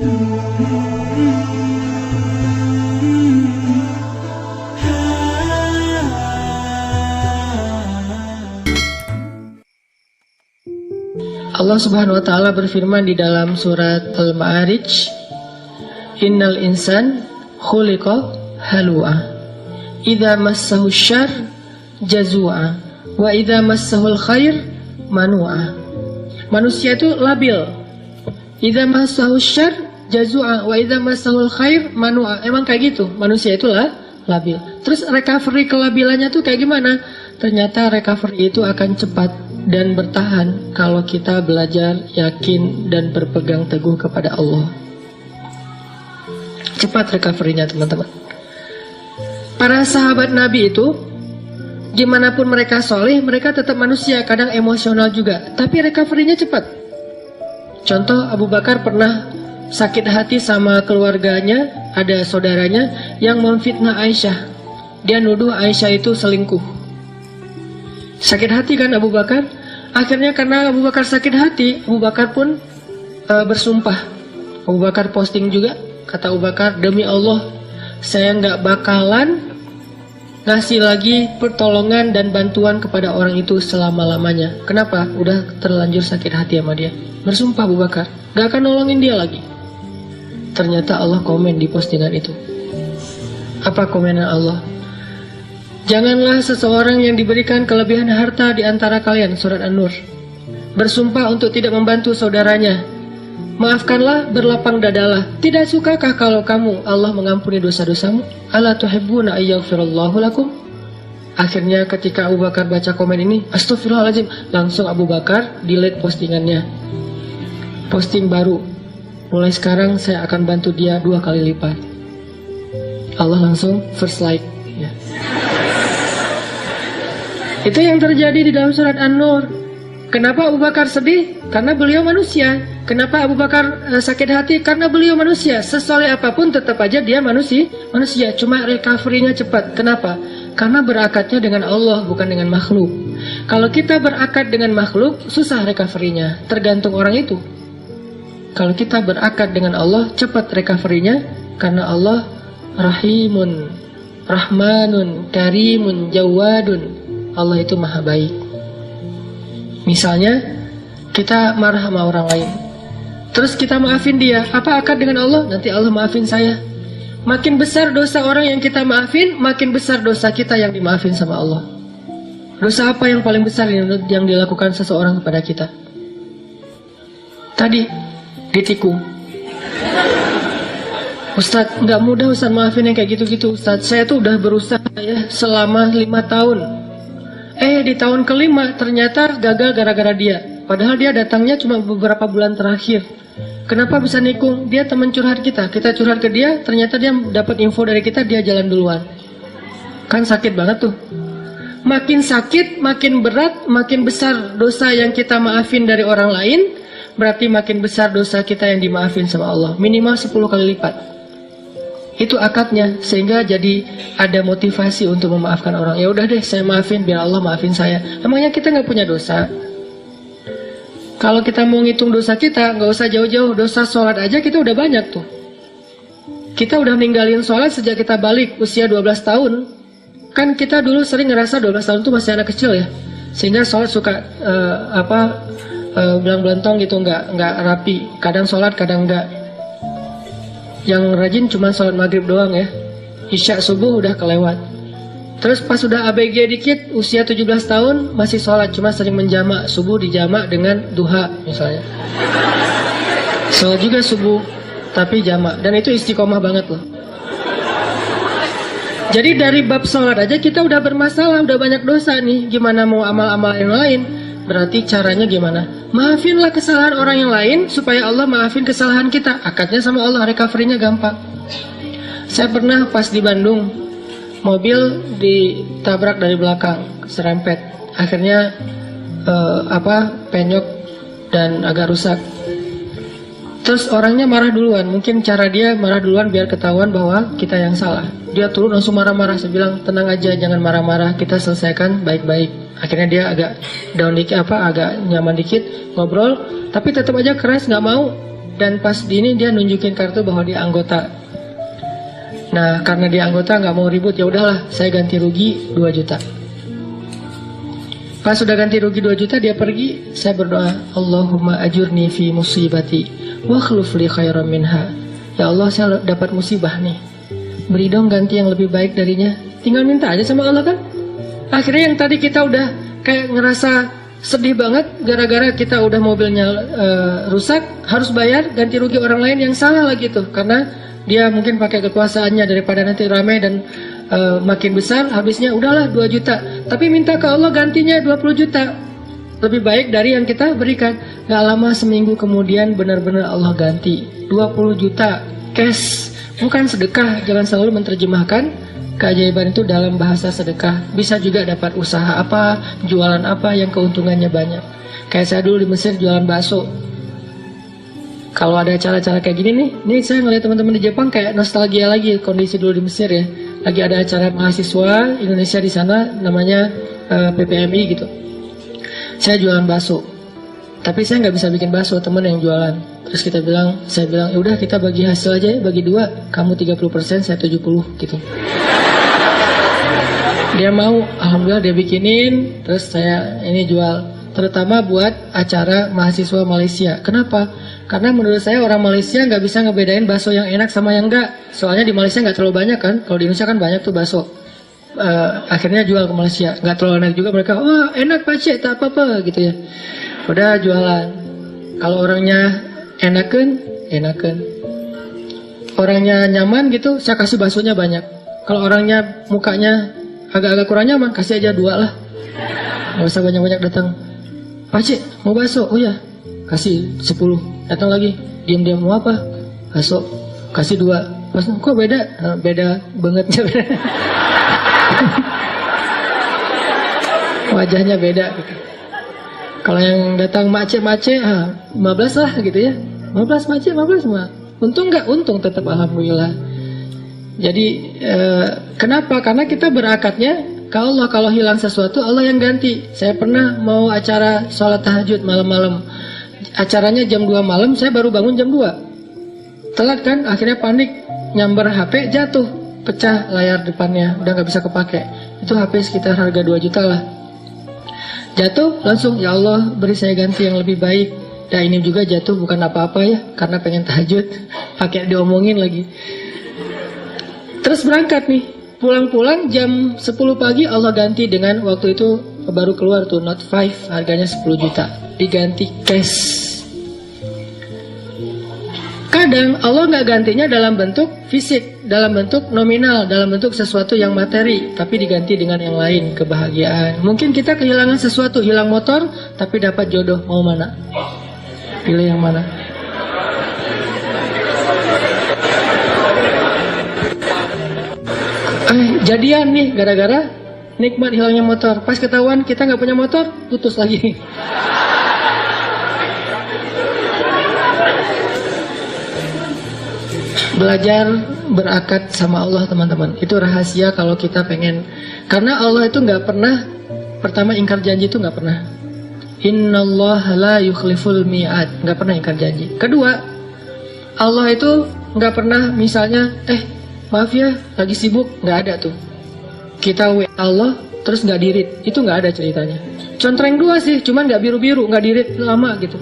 Allah Subhanahu wa taala berfirman di dalam surat Al-Ma'arij, "Innal insan khuliqa halu'a, idza massahu syarr jazua, wa idza massahul khair manu'a." Manusia itu labil. Idza massahu syarr jazua, wa idza massahul khair manu'a. Emang kayak gitu, manusia itu labil. Terus recovery kelabilannya tuh kayak gimana? Ternyata recovery itu akan cepat dan bertahan kalau kita belajar, yakin, dan berpegang teguh kepada Allah. Cepat recovery-nya, teman-teman. Para sahabat Nabi itu, gimana pun mereka soleh, mereka tetap manusia, kadang emosional juga, tapi recovery-nya cepat. Contoh, Abu Bakar pernah sakit hati sama keluarganya, ada saudaranya yang memfitnah Aisyah. Dia nuduh Aisyah itu selingkuh. Sakit hati kan Abu Bakar? Akhirnya karena Abu Bakar sakit hati, Abu Bakar pun bersumpah. Abu Bakar posting juga, kata Abu Bakar, "Demi Allah, saya nggak bakalan ngasih lagi pertolongan dan bantuan kepada orang itu selama-lamanya." Kenapa? Udah terlanjur sakit hati sama dia. Bersumpah Abu Bakar, nggak akan nolongin dia lagi. Ternyata Allah komen di postingan itu. Apa komenan Allah? "Janganlah seseorang yang diberikan kelebihan harta di antara kalian," surat An-Nur, "bersumpah untuk tidak membantu saudaranya. Maafkanlah, berlapang dadalah. Tidak sukakah kalau kamu Allah mengampuni dosa-dosamu? Ala tuhibbuna ayyaghfirallahu lakum?" Akhirnya ketika Abu Bakar baca komen ini, astagfirullahaladzim, langsung Abu Bakar delete postingannya. Posting baru, "Mulai sekarang saya akan bantu dia 2 kali lipat." Allah langsung first like ya. Itu yang terjadi di dalam surat An-Nur. Kenapa Abu Bakar sedih? Karena beliau manusia. Kenapa Abu Bakar sakit hati? Karena beliau manusia. Sesoleh apapun tetap aja dia manusia. Cuma recovery-nya cepat. Kenapa? Karena berakatnya dengan Allah, bukan dengan makhluk. Kalau kita berakat dengan makhluk, susah recovery-nya. Tergantung orang itu. Kalau kita berakat dengan Allah, cepat recovery-nya. Karena Allah Rahimun, Rahmanun, Karimun, Jawadun. Allah itu maha baik. Misalnya kita marah sama orang lain, terus kita maafin dia. Apa akad dengan Allah? Nanti Allah maafin saya. Makin besar dosa orang yang kita maafin, makin besar dosa kita yang dimaafin sama Allah. Dosa apa yang paling besar yang dilakukan seseorang kepada kita? Tadi ditikung. Ustadz, nggak mudah Ustadz maafin yang kayak gitu-gitu Ustadz. Saya tuh udah berusaha ya selama 5 tahun. Di tahun ke-5 ternyata gagal gara-gara dia. Padahal dia datangnya cuma beberapa bulan terakhir. Kenapa bisa nikung? Dia teman curhat kita. Kita curhat ke dia, ternyata dia dapat info dari kita, dia jalan duluan. Kan sakit banget tuh. Makin sakit, makin berat, makin besar dosa yang kita maafin dari orang lain, berarti makin besar dosa kita yang dimaafin sama Allah. Minimal 10 kali lipat. Itu akadnya, sehingga jadi ada motivasi untuk memaafkan orang. Ya udah deh, saya maafin biar Allah maafin saya. Emangnya kita nggak punya dosa? Kalau kita mau ngitung dosa kita, nggak usah jauh-jauh. Dosa sholat aja kita udah banyak tuh. Kita udah ninggalin sholat sejak kita balik usia 12 tahun. Kan kita dulu sering ngerasa 12 tahun tuh masih anak kecil ya, sehingga sholat suka belang-belantong gitu, nggak rapi. Kadang sholat, kadang nggak. Yang rajin cuma sholat maghrib doang ya. Isya subuh udah kelewat. Terus pas udah ABG dikit, usia 17 tahun masih sholat, cuma sering menjamak. Subuh dijamak dengan duha misalnya. Sholat juga subuh, tapi jamak. Dan itu istiqomah banget loh. Jadi dari bab sholat aja kita udah bermasalah, udah banyak dosa nih. Gimana mau amal-amal yang lain? Berarti caranya gimana? Maafinlah kesalahan orang yang lain supaya Allah maafin kesalahan kita. Akadnya sama Allah, recovery-nya gampang. Saya pernah pas di Bandung, mobil ditabrak dari belakang, serempet. Akhirnya penyok dan agak rusak. Terus orangnya marah duluan. Mungkin cara dia marah duluan biar ketahuan bahwa kita yang salah. Dia turun langsung marah-marah. Saya bilang, tenang aja, jangan marah-marah, kita selesaikan baik-baik. Akhirnya dia agak down dikit, agak nyaman dikit, ngobrol, tapi tetap aja keras, nggak mau. Dan pas di ini dia nunjukin kartu bahwa dia anggota. Nah, karena dia anggota nggak mau ribut, ya udahlah, saya ganti rugi 2 juta. Pas sudah ganti rugi 2 juta, dia pergi, saya berdoa, Allahumma ajurni fi musibati wa khluf li khairan minha. Ya Allah, saya dapat musibah nih, beri dong ganti yang lebih baik darinya. Tinggal minta aja sama Allah kan. Akhirnya yang tadi kita udah kayak ngerasa sedih banget gara-gara kita udah mobilnya rusak, harus bayar ganti rugi orang lain yang salah lagi tuh, karena dia mungkin pakai kekuasaannya daripada nanti ramai dan makin besar, habisnya udahlah 2 juta. Tapi minta ke Allah gantinya 20 juta. Lebih baik dari yang kita berikan. Gak lama seminggu kemudian benar-benar Allah ganti 20 juta cash. Bukan sedekah, jangan selalu menerjemahkan keajaiban itu dalam bahasa sedekah. Bisa juga dapat usaha apa, jualan apa yang keuntungannya banyak. Kayak saya dulu di Mesir jualan bakso. Kalau ada acara-acara kayak gini nih saya ngeliat teman-teman di Jepang kayak nostalgia lagi kondisi dulu di Mesir ya. Lagi ada acara mahasiswa Indonesia di sana namanya PPMI gitu. Saya jualan bakso, tapi saya nggak bisa bikin bakso, teman yang jualan. Terus saya bilang, ya udah kita bagi hasil aja ya, bagi 2, kamu 30%, saya 70 gitu. Dia mau, alhamdulillah dia bikinin, terus saya ini jual. Terutama buat acara mahasiswa Malaysia. Kenapa? Karena menurut saya orang Malaysia nggak bisa ngebedain bakso yang enak sama yang enggak. Soalnya di Malaysia nggak terlalu banyak kan. Kalau di Indonesia kan banyak tuh bakso. Akhirnya jual ke Malaysia. Nggak terlalu enak juga, mereka, wah enak Pak Cik, tak apa-apa gitu ya. Udah jualan. Kalau orangnya enakan. Orangnya nyaman gitu, saya kasih baksonya banyak. Kalau orangnya mukanya agak-agak kurang nyaman, kasih aja 2 lah. Nggak usah banyak-banyak datang. Pak Cik, mau bakso? Oh ya, kasih 10. Datang lagi, diam-diam, mau apa? Bakso, kasih 2. Pas, kok beda? Beda banget. Wajahnya beda gitu. Kalau yang datang macet-macet, 15 lah gitu ya. 15 macet, 15 mah. Untung nggak? Untung tetap alhamdulillah. Jadi kenapa? Karena kita berakatnya ke Allah. Kalau hilang sesuatu, Allah yang ganti. Saya pernah mau acara sholat tahajud malam-malam. Acaranya jam 2 malam, saya baru bangun jam 2. Telat kan, akhirnya panik, nyamber HP, jatuh, pecah layar depannya, udah gak bisa kepake. Itu HP sekitar harga 2 juta lah. Jatuh, langsung, ya Allah beri saya ganti yang lebih baik. Dan ini juga jatuh bukan apa-apa ya, karena pengen tahajud, pakai diomongin lagi. Terus berangkat nih, pulang-pulang jam 10 pagi Allah ganti dengan, waktu itu baru keluar tuh Note 5, harganya 10 juta. Diganti cash. Kadang Allah nggak gantinya dalam bentuk fisik, dalam bentuk nominal, dalam bentuk sesuatu yang materi, tapi diganti dengan yang lain, kebahagiaan. Mungkin kita kehilangan sesuatu, hilang motor, tapi dapat jodoh. Mau mana? Pilih yang mana? Jadian nih, gara-gara nikmat hilangnya motor. Pas ketahuan kita nggak punya motor, putus lagi. Belajar berakad sama Allah teman-teman. Itu rahasia kalau kita pengen. Karena Allah itu nggak pernah, pertama ingkar janji itu nggak pernah. Innallaha la yukhliful mi'ad, nggak pernah ingkar janji. Kedua, Allah itu nggak pernah misalnya, maaf ya lagi sibuk, nggak ada tuh. Kita WA Allah terus nggak dirit, itu nggak ada ceritanya. Contreng 2 sih, cuman nggak biru-biru, nggak dirit lama gitu.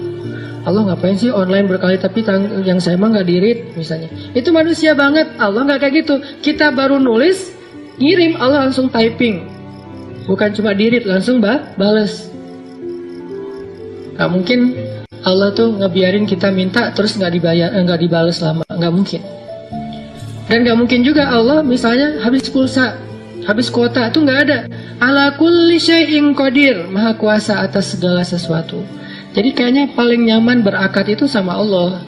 Allah ngapain sih online berkali tapi yang saya mah nggak dirit misalnya. Itu manusia banget. Allah nggak kayak gitu. Kita baru nulis, ngirim, Allah langsung typing. Bukan cuma dirit, langsung bales. Gak mungkin Allah tuh ngebiarin kita minta terus nggak dibayar, nggak dibales lama. Nggak mungkin. Dan nggak mungkin juga Allah misalnya habis pulsa, habis kuota, itu nggak ada. Ala kulli syai'in qadir, maha kuasa atas segala sesuatu. Jadi kayaknya paling nyaman berakad itu sama Allah.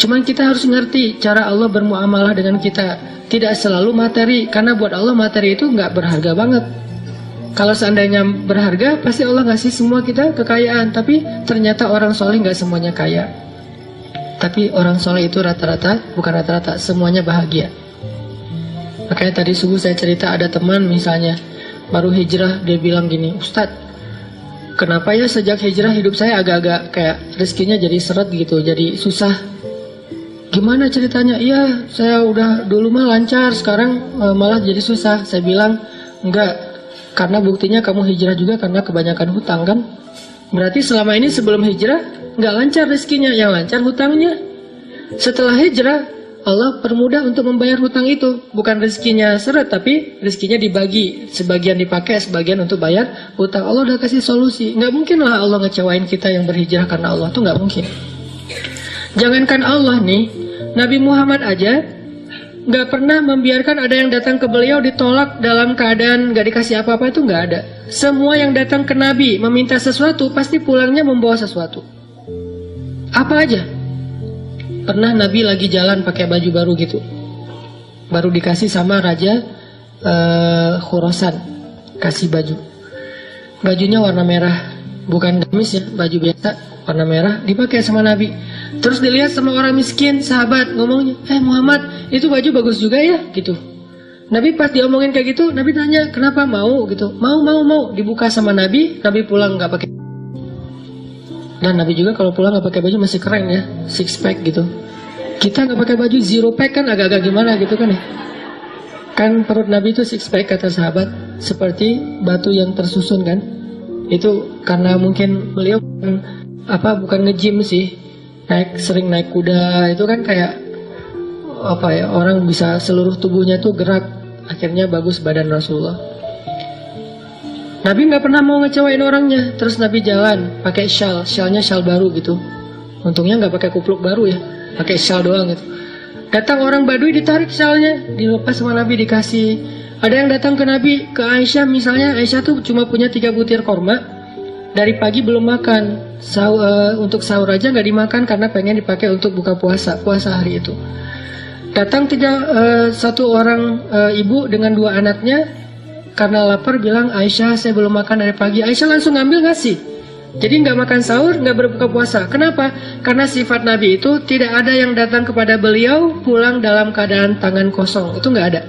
Cuman kita harus ngerti cara Allah bermuamalah dengan kita. Tidak selalu materi, karena buat Allah materi itu nggak berharga banget. Kalau seandainya berharga, pasti Allah ngasih semua kita kekayaan. Tapi ternyata orang soleh nggak semuanya kaya. Tapi orang soleh itu rata-rata, bukan rata-rata, semuanya bahagia. Makanya tadi subuh saya cerita ada teman misalnya baru hijrah, dia bilang gini, Ustadz, kenapa ya sejak hijrah hidup saya agak-agak kayak rezekinya jadi seret gitu, jadi susah. Gimana ceritanya? Iya, saya udah dulu mah lancar, sekarang malah jadi susah. Saya bilang, enggak, karena buktinya kamu hijrah juga karena kebanyakan hutang kan? Berarti selama ini sebelum hijrah enggak lancar rezekinya, yang lancar hutangnya. Setelah hijrah, Allah permudah untuk membayar hutang itu. Bukan rezekinya seret, tapi rezekinya dibagi. Sebagian dipakai, sebagian untuk bayar hutang. Allah udah kasih solusi. Enggak mungkin lah Allah ngecewain kita yang berhijrah karena Allah, itu enggak mungkin. Jangankan Allah nih, Nabi Muhammad aja nggak pernah membiarkan ada yang datang ke beliau ditolak dalam keadaan nggak dikasih apa-apa, itu nggak ada. Semua yang datang ke Nabi meminta sesuatu pasti pulangnya membawa sesuatu. Apa aja? Pernah Nabi lagi jalan pakai baju baru gitu, baru dikasih sama Raja Khurasan, kasih baju. Bajunya warna merah, bukan gamis ya, baju biasa warna merah, dipakai sama Nabi. Terus dilihat sama orang miskin, sahabat ngomongnya, Muhammad, itu baju bagus juga ya, gitu. Nabi pas diomongin kayak gitu, Nabi tanya, kenapa mau gitu? Mau. Dibuka sama Nabi, Nabi pulang nggak pakai. Dan Nabi juga kalau pulang nggak pakai baju masih keren ya, six pack gitu. Kita nggak pakai baju zero pack kan agak-agak gimana gitu kan ya. Kan perut Nabi itu six pack kata sahabat, seperti batu yang tersusun kan. Itu karena mungkin beliau bukan nge-gym sih. Sering naik kuda, itu kan kayak orang bisa seluruh tubuhnya tuh gerak, akhirnya bagus badan Rasulullah. Nabi nggak pernah mau ngecewain orangnya. Terus Nabi jalan pakai syalnya syal baru gitu. Untungnya nggak pakai kupluk baru ya, pakai syal doang gitu. Datang orang Badui, ditarik syalnya, dilepas sama Nabi, dikasih. Ada yang datang ke Nabi, ke Aisyah misalnya, Aisyah tuh cuma punya 3 butir korma. Dari pagi belum makan, untuk sahur aja nggak dimakan karena pengen dipakai untuk buka puasa hari itu. Datang satu orang ibu dengan 2 anaknya, karena lapar bilang, Aisyah saya belum makan dari pagi. Aisyah langsung ngambil ngasih. Jadi nggak makan sahur, nggak berbuka puasa. Kenapa? Karena sifat Nabi itu tidak ada yang datang kepada beliau pulang dalam keadaan tangan kosong. Itu nggak ada.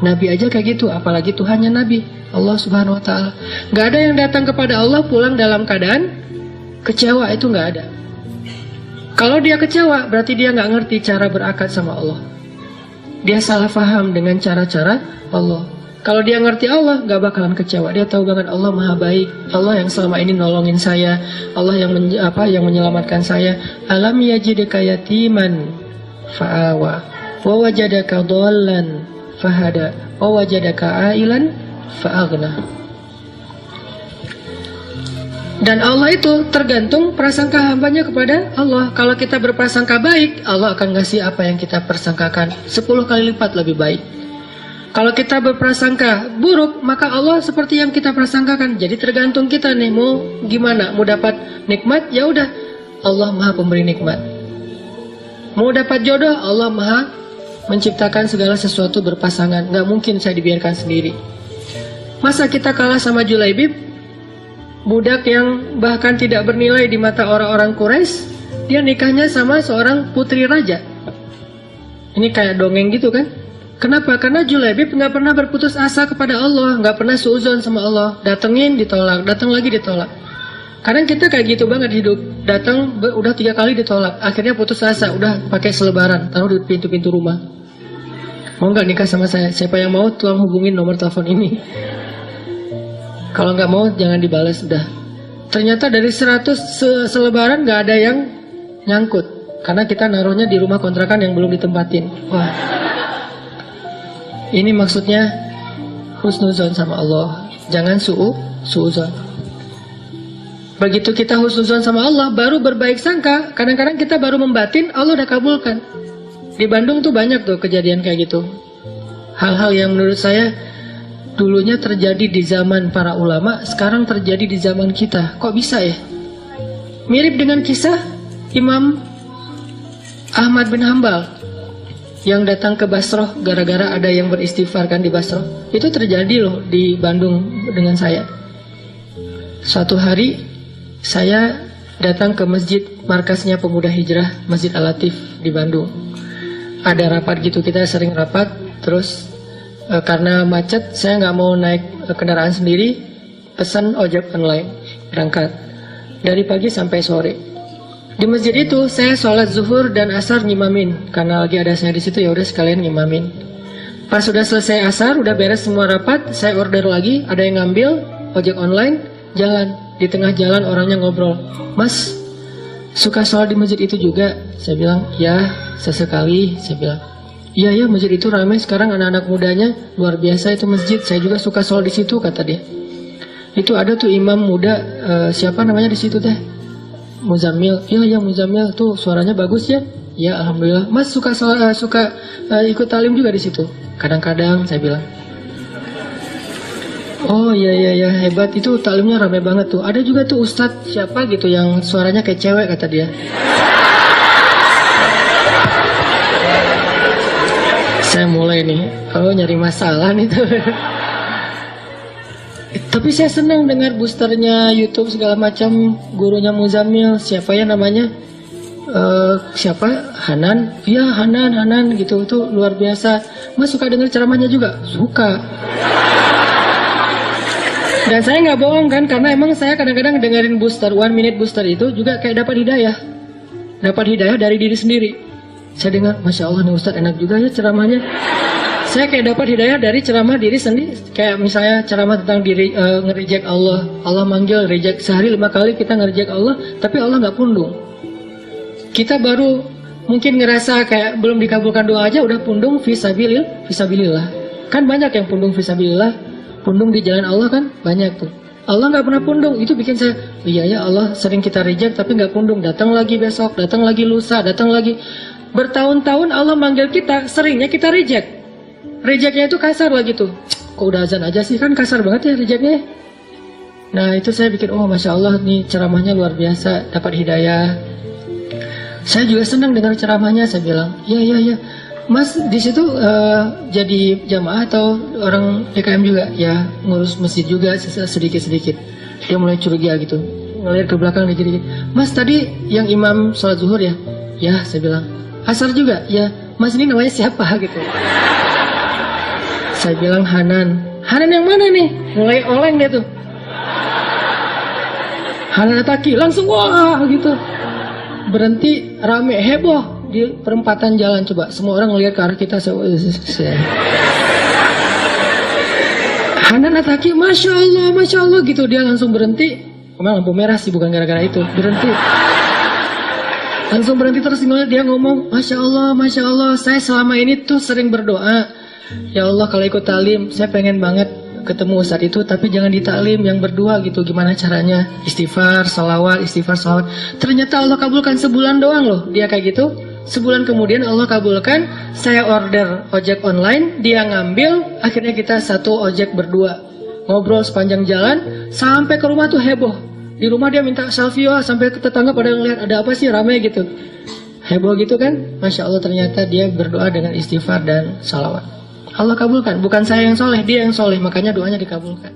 Nabi aja kayak gitu, apalagi Tuhannya Nabi, Allah Subhanahu Wa Taala. Nggak ada yang datang kepada Allah pulang dalam keadaan kecewa, itu nggak ada. Kalau dia kecewa, berarti dia nggak ngerti cara berakad sama Allah. Dia salah faham dengan cara-cara Allah. Kalau dia ngerti Allah, nggak bakalan kecewa. Dia tahu banget Allah Maha Baik, Allah yang selama ini nolongin saya, Allah yang yang menyelamatkan saya. Alam yajidka yatiman fa'awa, wa wajadaka dhallan fahada, wa wajadaka ailan fa'aghna. Dan Allah itu tergantung prasangka hambanya kepada Allah. Kalau kita berprasangka baik, Allah akan ngasih apa yang kita persangkakan 10 kali lipat lebih baik. Kalau kita berprasangka buruk, maka Allah seperti yang kita prasangkakan. Jadi tergantung kita nih, mau gimana? Mau dapat nikmat, ya udah, Allah Maha Pemberi nikmat. Mau dapat jodoh, Allah Maha menciptakan segala sesuatu berpasangan. Nggak mungkin saya dibiarkan sendiri. Masa kita kalah sama Julaibib, budak yang bahkan tidak bernilai di mata orang-orang Quraisy? Dia nikahnya sama seorang putri raja. Ini kayak dongeng gitu kan? Kenapa? Karena Julaibib nggak pernah berputus asa kepada Allah, nggak pernah suuzon sama Allah. Datengin ditolak, datang lagi ditolak. Kadang kita kayak gitu banget hidup. Datang udah 3 kali ditolak, akhirnya putus asa, udah pakai selebaran, taruh di pintu-pintu rumah. Mau nggak nikah sama saya? Siapa yang mau tolong hubungin nomor telepon ini. Kalau nggak mau jangan dibalas udah. Ternyata dari 100 selebaran nggak ada yang nyangkut, karena kita naruhnya di rumah kontrakan yang belum ditempatin. Wah. Ini maksudnya husnuzon sama Allah. Jangan suuzon. Begitu kita husnuzon sama Allah, baru berbaik sangka. Kadang-kadang kita baru membatin, Allah udah kabulkan. Di Bandung tuh banyak tuh kejadian kayak gitu. Hal-hal yang menurut saya dulunya terjadi di zaman para ulama, sekarang terjadi di zaman kita. Kok bisa ya? Mirip dengan kisah Imam Ahmad bin Hambal yang datang ke Basroh gara-gara ada yang beristighfar kan di Basroh. Itu terjadi loh di Bandung dengan saya. Suatu hari saya datang ke masjid markasnya Pemuda Hijrah, Masjid Al-Latif di Bandung. Ada rapat gitu, kita sering rapat. Terus karena macet saya nggak mau naik kendaraan sendiri, pesan ojek online berangkat dari pagi sampai sore. Di masjid itu saya sholat zuhur dan asar ngimamin, karena lagi ada saya di situ, ya udah sekalian ngimamin. Pas sudah selesai asar, udah beres semua rapat, saya order lagi, ada yang ngambil ojek online, jalan. Di tengah jalan orangnya ngobrol, "Mas, suka sholat di masjid itu juga?" Saya bilang, "Ya, sesekali." Saya bilang, "Iya ya, masjid itu ramai sekarang, anak-anak mudanya luar biasa itu masjid. Saya juga suka sholat di situ," kata dia. Itu ada tuh imam muda, siapa namanya di situ teh? Muzammil. Iya ya, Muzammil tuh suaranya bagus ya. Ya, alhamdulillah. Mas suka ikut talim juga di situ? Kadang-kadang, saya bilang. Oh iya hebat, itu talimnya ramai banget tuh. Ada juga tuh ustadz siapa gitu yang suaranya kayak cewek, kata dia. Saya mulai nih, nyari masalah nih tuh. Tapi saya senang dengar boosternya YouTube segala macam, gurunya Muzammil, siapa ya namanya? Siapa? Hanan? Iya Hanan gitu, itu luar biasa. Mas suka dengar ceramahnya juga? Suka. Dan saya nggak bohong kan, karena emang saya kadang-kadang dengerin booster, 1 minute booster itu juga kayak dapat hidayah. Dapat hidayah dari diri sendiri. Saya dengar, Masya Allah nih Ustadz enak juga ya ceramahnya. Saya kayak dapat hidayah dari ceramah diri sendiri. Kayak misalnya ceramah tentang diri, nge-reject Allah. Allah manggil, reject sehari 5 kali kita nge-reject Allah, tapi Allah nggak pundung. Kita baru mungkin ngerasa kayak belum dikabulkan doa aja udah pundung fisabilillah. Kan banyak yang pundung fisabilillah, pundung di jalan Allah kan banyak tuh. Allah nggak pernah pundung, itu bikin saya, iya ya Allah sering kita reject tapi nggak pundung. Datang lagi besok, datang lagi lusa, datang lagi. Bertahun-tahun Allah manggil kita, seringnya kita reject. Rejectnya itu kasar lagi tuh. Kok udah azan aja sih, kan kasar banget ya rejectnya. Nah itu saya bikin, oh Masya Allah nih ceramahnya luar biasa, dapat hidayah. Saya juga senang dengar ceramahnya. Saya bilang, iya Mas di situ jadi jamaah atau orang PKM juga? Ya ngurus masjid juga sedikit-sedikit. Dia mulai curiga gitu, ngeliat ke belakang dia jadi, Mas tadi yang imam sholat zuhur ya? Ya saya bilang, asar juga? Ya. Mas ini namanya siapa gitu? Saya bilang Hanan yang mana nih? Mulai oleng dia tuh. Hanan Ataki, langsung wah gitu. Berhenti, rame, heboh di perempatan jalan. Coba semua orang ngelihat ke arah kita. Hanan Ataki, Masya Allah gitu. Dia langsung berhenti. Memang lampu merah sih, bukan gara-gara itu. Berhenti. Langsung berhenti terus dia ngomong, Masya Allah, saya selama ini tuh sering berdoa. Ya Allah kalau ikut talim, saya pengen banget ketemu Ustadz itu, tapi jangan di taklim yang berdua gitu. Gimana caranya? Istighfar, salawat. Ternyata Allah kabulkan sebulan doang loh. Dia kayak gitu. Sebulan kemudian Allah kabulkan. Saya order ojek online, dia ngambil. Akhirnya kita satu ojek berdua. Ngobrol sepanjang jalan. Sampai ke rumah tuh heboh. Di rumah dia minta selfie, sampai ke tetangga pada ngeliat ada apa sih ramai gitu. Heboh gitu kan. Masya Allah ternyata dia berdoa dengan istighfar dan salawat. Allah kabulkan, bukan saya yang soleh, dia yang soleh, makanya doanya dikabulkan.